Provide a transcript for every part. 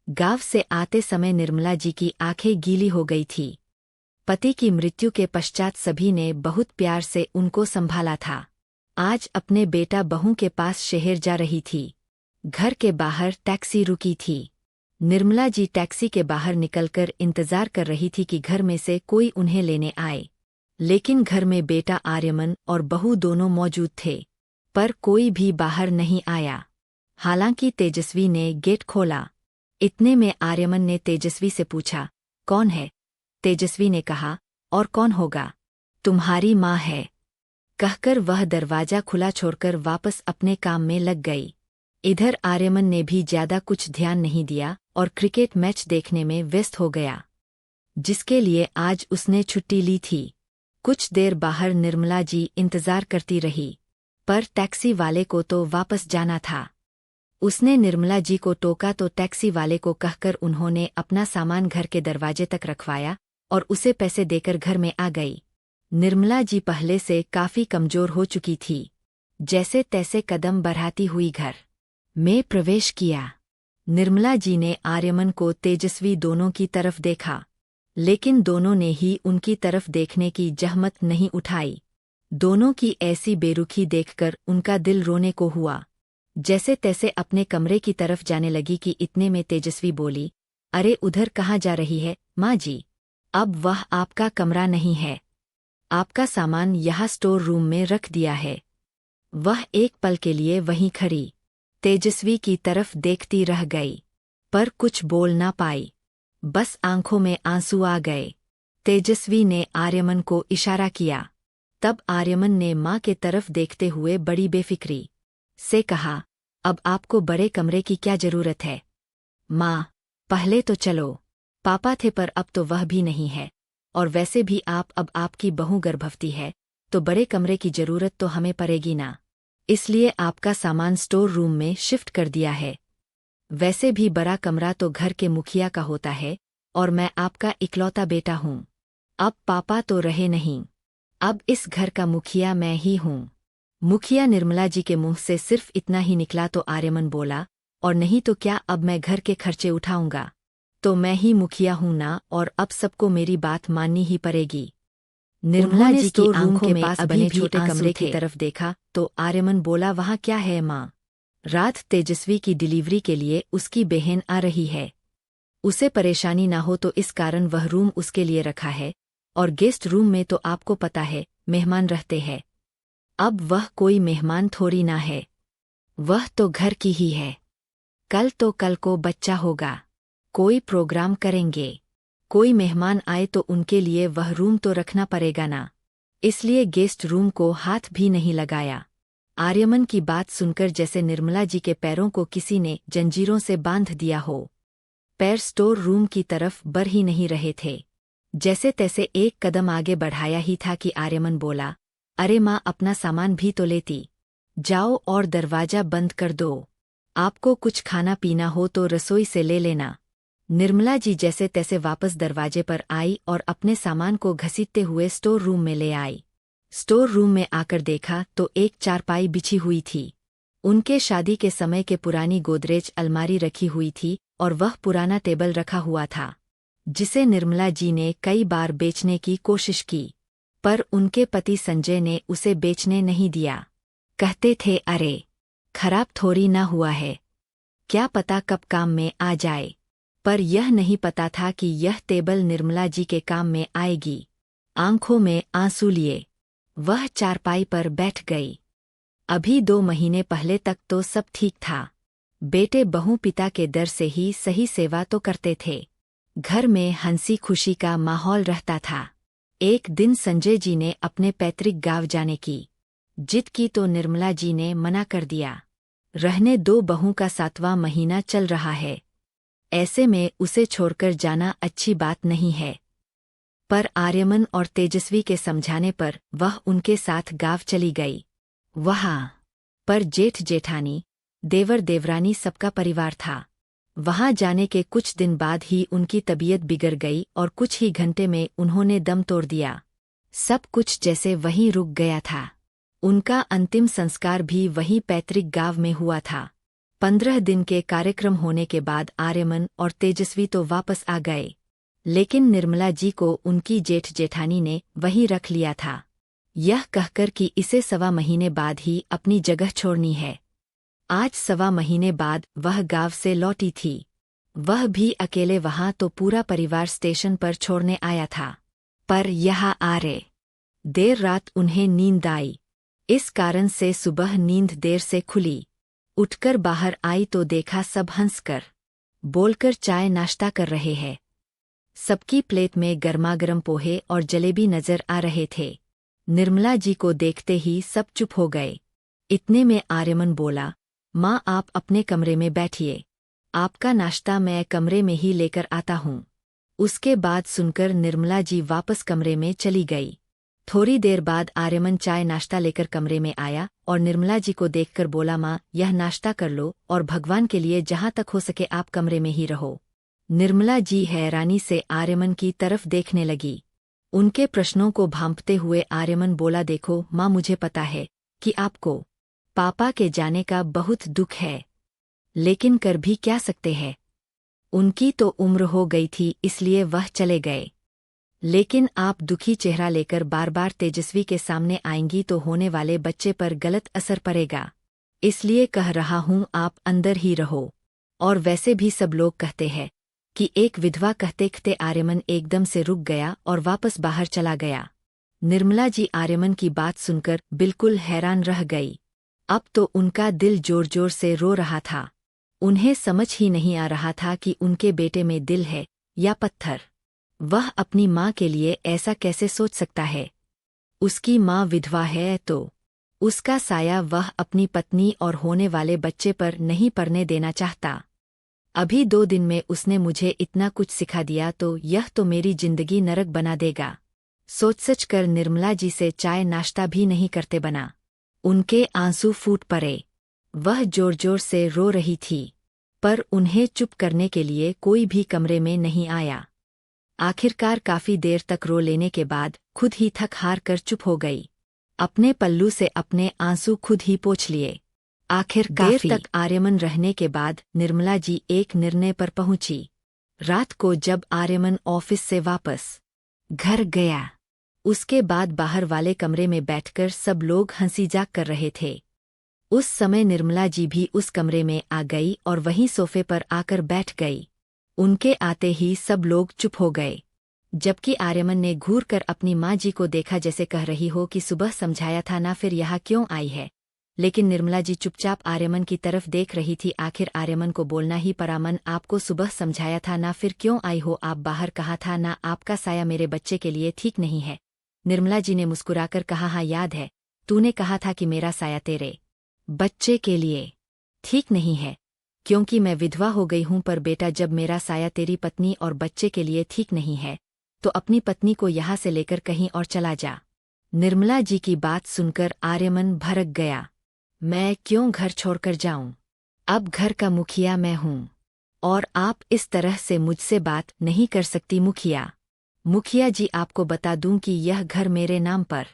गांव से आते समय निर्मला जी की आंखें गीली हो गई थी। पति की मृत्यु के पश्चात सभी ने बहुत प्यार से उनको संभाला था। आज अपने बेटा बहू के पास शहर जा रही थी। घर के बाहर टैक्सी रुकी थी। निर्मला जी टैक्सी के बाहर निकलकर इंतजार कर रही थी कि घर में से कोई उन्हें लेने आए, लेकिन घर में बेटा आर्यमन और बहू दोनों मौजूद थे, पर कोई भी बाहर नहीं आया। हालांकि तेजस्वी ने गेट खोला। इतने में आर्यमन ने तेजस्वी से पूछा, कौन है? तेजस्वी ने कहा, और कौन होगा, तुम्हारी माँ है, कहकर वह दरवाजा खुला छोड़कर वापस अपने काम में लग गई। इधर आर्यमन ने भी ज्यादा कुछ ध्यान नहीं दिया और क्रिकेट मैच देखने में व्यस्त हो गया, जिसके लिए आज उसने छुट्टी ली थी। कुछ देर बाहर निर्मला जी इंतजार करती रही, पर टैक्सी वाले को तो वापस जाना था। उसने निर्मला जी को टोका तो टैक्सी वाले को कहकर उन्होंने अपना सामान घर के दरवाजे तक रखवाया और उसे पैसे देकर घर में आ गई। निर्मला जी पहले से काफी कमजोर हो चुकी थी। जैसे तैसे कदम बढ़ाती हुई घर में प्रवेश किया। निर्मला जी ने आर्यमन को तेजस्वी दोनों की तरफ देखा, लेकिन दोनों ने ही उनकी तरफ देखने की जहमत नहीं उठाई। दोनों की ऐसी बेरुखी देखकर उनका दिल रोने को हुआ। जैसे तैसे अपने कमरे की तरफ जाने लगी कि इतने में तेजस्वी बोली, अरे उधर कहाँ जा रही है माँ जी? अब वह आपका कमरा नहीं है, आपका सामान यहाँ स्टोर रूम में रख दिया है। वह एक पल के लिए वहीं खड़ी तेजस्वी की तरफ देखती रह गई, पर कुछ बोल ना पाई। बस आंखों में आंसू आ गए। तेजस्वी ने आर्यमन को इशारा किया। तब आर्यमन ने माँ के तरफ देखते हुए बड़ी बेफिक्री से कहा, अब आपको बड़े कमरे की क्या जरूरत है माँ? पहले तो चलो पापा थे, पर अब तो वह भी नहीं है, और वैसे भी अब आपकी बहू गर्भवती है, तो बड़े कमरे की जरूरत तो हमें पड़ेगी ना, इसलिए आपका सामान स्टोर रूम में शिफ्ट कर दिया है। वैसे भी बड़ा कमरा तो घर के मुखिया का होता है, और मैं आपका इकलौता बेटा हूँ। अब पापा तो रहे नहीं, अब इस घर का मुखिया मैं ही हूँ। मुखिया निर्मला जी के मुंह से सिर्फ इतना ही निकला तो आर्यमन बोला, और नहीं तो क्या, अब मैं घर के खर्चे उठाऊंगा तो मैं ही मुखिया हूं ना, और अब सबको मेरी बात माननी ही पड़ेगी। निर्मला जी की आंखों में बने छोटे कमरे की तरफ देखा तो आर्यमन बोला, वहां क्या है माँ? रात तेजस्वी की डिलीवरी के लिए उसकी बहन आ रही है, उसे परेशानी ना हो तो इस कारण वह रूम उसके लिए रखा है, और गेस्ट रूम में तो आपको पता है मेहमान रहते हैं। अब वह कोई मेहमान थोड़ी ना है, वह तो घर की ही है। कल को बच्चा होगा, कोई प्रोग्राम करेंगे, कोई मेहमान आए तो उनके लिए वह रूम तो रखना पड़ेगा ना, इसलिए गेस्ट रूम को हाथ भी नहीं लगाया। आर्यमन की बात सुनकर जैसे निर्मला जी के पैरों को किसी ने जंजीरों से बांध दिया हो। पैर स्टोर रूम की तरफ बढ़ ही नहीं रहे थे। जैसे तैसे एक कदम आगे बढ़ाया ही था कि आर्यमन बोला, अरे माँ, अपना सामान भी तो लेती जाओ और दरवाजा बंद कर दो। आपको कुछ खाना पीना हो तो रसोई से ले लेना। निर्मला जी जैसे तैसे वापस दरवाजे पर आई और अपने सामान को घसीटते हुए स्टोर रूम में ले आई। स्टोर रूम में आकर देखा तो एक चारपाई बिछी हुई थी। उनके शादी के समय के पुरानी गोदरेज अलमारी रखी हुई थी और वह पुराना टेबल रखा हुआ था, जिसे निर्मला जी ने कई बार बेचने की कोशिश की, पर उनके पति संजय ने उसे बेचने नहीं दिया। कहते थे, अरे खराब थोड़ी ना हुआ है, क्या पता कब काम में आ जाए। पर यह नहीं पता था कि यह टेबल निर्मला जी के काम में आएगी। आंखों में आंसू लिए वह चारपाई पर बैठ गई। अभी 2 महीने पहले तक तो सब ठीक था। बेटे बहू पिता के दर से ही सही सेवा तो करते थे। घर में हंसी खुशी का माहौल रहता था। एक दिन संजय जी ने अपने पैतृक गांव जाने की जिद की तो निर्मला जी ने मना कर दिया। रहने दो, बहू का 7वां महीना चल रहा है, ऐसे में उसे छोड़कर जाना अच्छी बात नहीं है। पर आर्यमन और तेजस्वी के समझाने पर वह उनके साथ गांव चली गई। वहां पर जेठ जेठानी, देवर देवरानी सबका परिवार था। वहां जाने के कुछ दिन बाद ही उनकी तबीयत बिगड़ गई और कुछ ही घंटे में उन्होंने दम तोड़ दिया। सब कुछ जैसे वहीं रुक गया था। उनका अंतिम संस्कार भी वहीं पैतृक गांव में हुआ था। 15 दिन के कार्यक्रम होने के बाद आर्यमन और तेजस्वी तो वापस आ गए, लेकिन निर्मला जी को उनकी जेठ जेठानी ने वहीं रख लिया था, यह कहकर कि इसे 1.25 महीने बाद ही अपनी जगह छोड़नी है। आज 1.25 महीने बाद वह गांव से लौटी थी, वह भी अकेले, वहां तो पूरा परिवार स्टेशन पर छोड़ने आया था। पर यहाँ आरे देर रात उन्हें नींद आई, इस कारण से सुबह नींद देर से खुली। उठकर बाहर आई तो देखा सब हंसकर बोलकर चाय नाश्ता कर रहे हैं। सबकी प्लेट में गर्मागर्म पोहे और जलेबी नजर आ रहे थे। निर्मला जी को देखते ही सब चुप हो गए। इतने में आर्यमन बोला, माँ आप अपने कमरे में बैठिए, आपका नाश्ता मैं कमरे में ही लेकर आता हूँ। उसके बाद सुनकर निर्मला जी वापस कमरे में चली गई। थोड़ी देर बाद आर्यमन चाय नाश्ता लेकर कमरे में आया और निर्मला जी को देखकर बोला, माँ यह नाश्ता कर लो और भगवान के लिए जहाँ तक हो सके आप कमरे में ही रहो। निर्मला जी हैरानी से आर्यमन की तरफ देखने लगी। उनके प्रश्नों को भांपते हुए आर्यमन बोला, देखो माँ मुझे पता है कि आपको पापा के जाने का बहुत दुख है, लेकिन कर भी क्या सकते हैं। उनकी तो उम्र हो गई थी इसलिए वह चले गए, लेकिन आप दुखी चेहरा लेकर बार बार तेजस्वी के सामने आएंगी तो होने वाले बच्चे पर गलत असर पड़ेगा, इसलिए कह रहा हूँ आप अंदर ही रहो। और वैसे भी सब लोग कहते हैं कि एक विधवा, कहते कहते आर्यमन एकदम से रुक गया और वापस बाहर चला गया। निर्मला जी आर्यमन की बात सुनकर बिल्कुल हैरान रह गई। अब तो उनका दिल जोर जोर से रो रहा था। उन्हें समझ ही नहीं आ रहा था कि उनके बेटे में दिल है या पत्थर। वह अपनी माँ के लिए ऐसा कैसे सोच सकता है। उसकी माँ विधवा है तो उसका साया वह अपनी पत्नी और होने वाले बच्चे पर नहीं पड़ने देना चाहता। अभी 2 दिन में उसने मुझे इतना कुछ सिखा दिया तो यह तो मेरी जिंदगी नरक बना देगा। सोच सच कर निर्मला जी से चाय नाश्ता भी नहीं करते बना। उनके आंसू फूट पड़े। वह जोर जोर से रो रही थी, पर उन्हें चुप करने के लिए कोई भी कमरे में नहीं आया। आखिरकार काफी देर तक रो लेने के बाद खुद ही थक हार कर चुप हो गई। अपने पल्लू से अपने आंसू खुद ही पोंछ लिए। आखिर देर तक आर्यमन रहने के बाद निर्मला जी एक निर्णय पर पहुंची। रात को जब आर्यमन ऑफिस से वापस घर गया, उसके बाद बाहर वाले कमरे में बैठकर सब लोग हंसी जाक कर रहे थे। उस समय निर्मला जी भी उस कमरे में आ गई और वहीं सोफे पर आकर बैठ गई। उनके आते ही सब लोग चुप हो गए, जबकि आर्यमन ने घूर कर अपनी माँ जी को देखा, जैसे कह रही हो कि सुबह समझाया था ना, फिर यहाँ क्यों आई है। लेकिन निर्मला जी चुपचाप आर्यमन की तरफ देख रही थी। आखिर आर्यमन को बोलना ही पड़ा, मन आपको सुबह समझाया था ना, फिर क्यों आई हो। आप बाहर कहा था ना, आपका साया मेरे बच्चे के लिए ठीक नहीं है। निर्मला जी ने मुस्कुराकर कहा, हाँ याद है, तूने कहा था कि मेरा साया तेरे बच्चे के लिए ठीक नहीं है, क्योंकि मैं विधवा हो गई हूं। पर बेटा, जब मेरा साया तेरी पत्नी और बच्चे के लिए ठीक नहीं है तो अपनी पत्नी को यहाँ से लेकर कहीं और चला जा। निर्मला जी की बात सुनकर आर्यमन भड़क गया। मैं क्यों घर छोड़कर जाऊं? अब घर का मुखिया मैं हूं और आप इस तरह से मुझसे बात नहीं कर सकती। मुखिया जी, आपको बता दूं कि यह घर मेरे नाम पर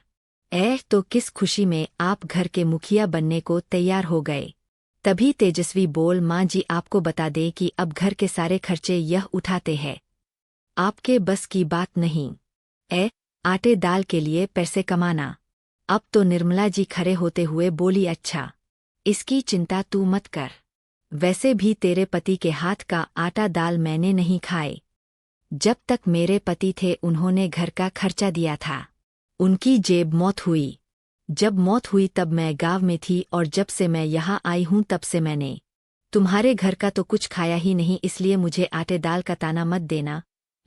तो किस खुशी में आप घर के मुखिया बनने को तैयार हो गए। तभी तेजस्वी बोल, माँ जी आपको बता दे कि अब घर के सारे खर्चे यह उठाते हैं, आपके बस की बात नहीं। आटे दाल के लिए पैसे कमाना। अब तो निर्मला जी खड़े होते हुए बोली, अच्छा इसकी चिंता तू मत कर, वैसे भी तेरे पति के हाथ का आटा दाल मैंने नहीं खाए। जब तक मेरे पति थे उन्होंने घर का खर्चा दिया था। उनकी जेब मौत हुई, जब मौत हुई तब मैं गांव में थी और जब से मैं यहाँ आई हूँ तब से मैंने तुम्हारे घर का तो कुछ खाया ही नहीं, इसलिए मुझे आटे दाल का ताना मत देना।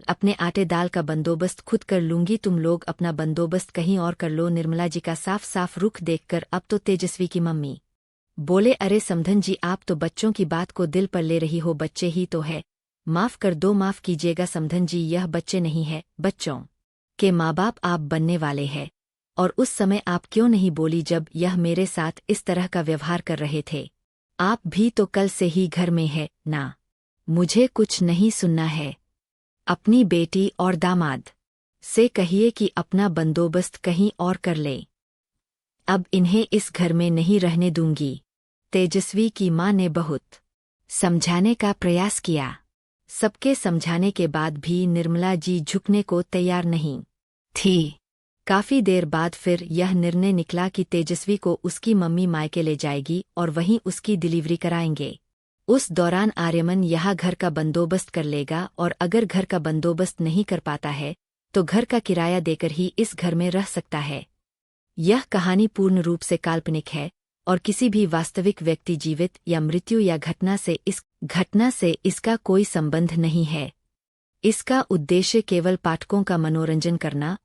अपने आटे दाल का बंदोबस्त खुद कर लूंगी, तुम लोग अपना बंदोबस्त कहीं और कर लो। निर्मला जी का साफ साफ रुख देखकर अब तो तेजस्वी की मम्मी बोले, अरे समधन जी आप तो बच्चों की बात को दिल पर ले रही हो, बच्चे ही तो है, माफ कर दो। माफ कीजिएगा समधन जी, यह बच्चे नहीं है, बच्चों के माँ बाप आप बनने वाले हैं। और उस समय आप क्यों नहीं बोली जब यह मेरे साथ इस तरह का व्यवहार कर रहे थे? आप भी तो कल से ही घर में है ना। मुझे कुछ नहीं सुनना है। अपनी बेटी और दामाद से कहिए कि अपना बंदोबस्त कहीं और कर ले। अब इन्हें इस घर में नहीं रहने दूंगी। तेजस्वी की मां ने बहुत समझाने का प्रयास किया। सबके समझाने के बाद भी निर्मला जी झुकने को तैयार नहीं थी। काफी देर बाद फिर यह निर्णय निकला कि तेजस्वी को उसकी मम्मी मायके ले जाएगी और वहीं उसकी डिलीवरी कराएंगे। उस दौरान आर्यमन यहाँ घर का बंदोबस्त कर लेगा और अगर घर का बंदोबस्त नहीं कर पाता है तो घर का किराया देकर ही इस घर में रह सकता है। यह कहानी पूर्ण रूप से काल्पनिक है और किसी भी वास्तविक व्यक्ति जीवित या मृत्यु या घटना से इसका कोई संबंध नहीं है। इसका उद्देश्य केवल पाठकों का मनोरंजन करना